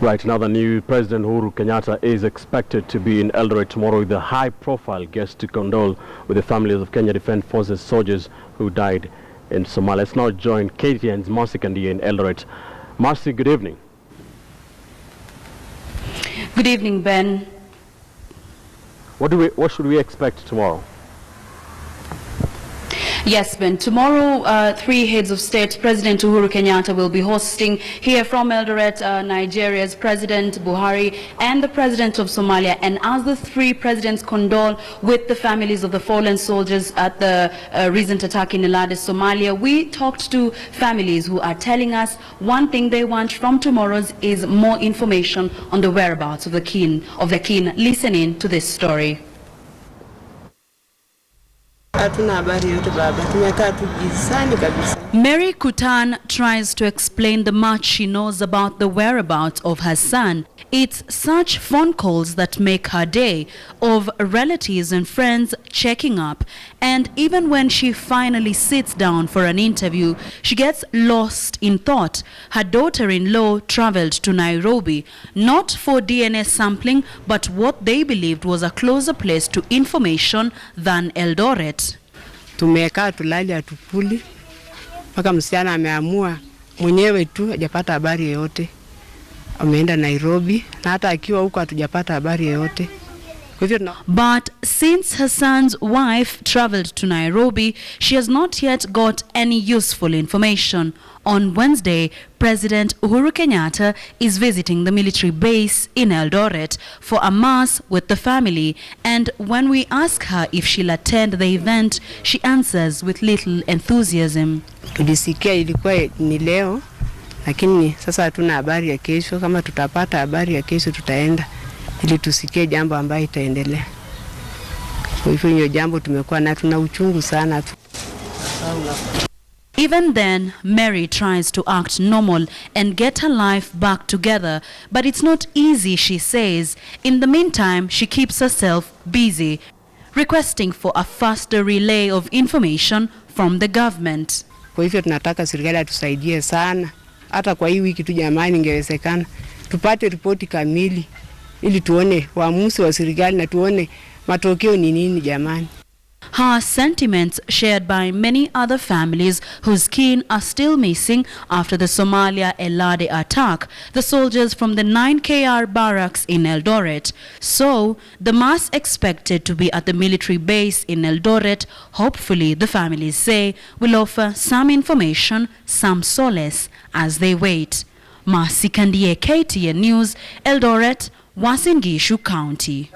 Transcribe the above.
Right, now the new President Uhuru Kenyatta is expected to be in Eldoret tomorrow with a high-profile guest to condole with the families of Kenya Defence Forces soldiers who died in Somalia. Let's now join KTN's Marcy Kandia in Eldoret. Marcy, good evening. Good evening, Ben. What should we expect tomorrow? Yes, Ben. Tomorrow, three heads of state, President Uhuru Kenyatta will be hosting here from Eldoret, Nigeria's President Buhari and the President of Somalia. And as the three presidents condole with the families of the fallen soldiers at the recent attack in Eldoret, Somalia, we talked to families who are telling us one thing they want from tomorrow's is more information on the whereabouts of the kin. Listen in to this story. Mary Kutan tries to explain the much she knows about the whereabouts of her son. It's such phone calls that make her day, of relatives and friends checking up. And even when she finally sits down for an interview, she gets lost in thought. Her daughter-in-law traveled to Nairobi, not for DNA sampling, but what they believed was a closer place to information than Eldoret. Tumekaa tulali atukuli mpaka msichana ameamua mwenyewe tu hajapata habari yoyote, ameenda Nairobi na hata akiwa huko hatujapata habari yoyote. But since her son's wife traveled to Nairobi, she has not yet got any useful information. On Wednesday, President Uhuru Kenyatta is visiting the military base in Eldoret for a mass with the family. And when we ask her if she'll attend the event, she answers with little enthusiasm. Tulisikia ilikuwa ni leo, lakini sasa hatuna habari ya kesho. Kama tutapata habari ya kesho tutaenda ili tusikie jambo ambayo itaendelea. Kwa hivyo hiyo jambo tumekuwa na tuna uchungu sana. Even then, Mary tries to act normal and get her life back together, but it's not easy, she says. In the meantime, she keeps herself busy, requesting for a faster relay of information from the government. Kwa hivyo tunataka serikali atusaidie sana. Hata kwa hii wiki tu jamani, ingewezekana tupate ripoti kamili ili tuone uamuzi wa serikali na tuone matokeo ni nini jamani. Her sentiments shared by many other families whose kin are still missing after the Somalia Eldoret attack, the soldiers from the 9KR barracks in Eldoret. So, the mass expected to be at the military base in Eldoret, hopefully the families say, will offer some information, some solace as they wait. Marcy Kandia, KTN News, Eldoret, Uasin Gishu County.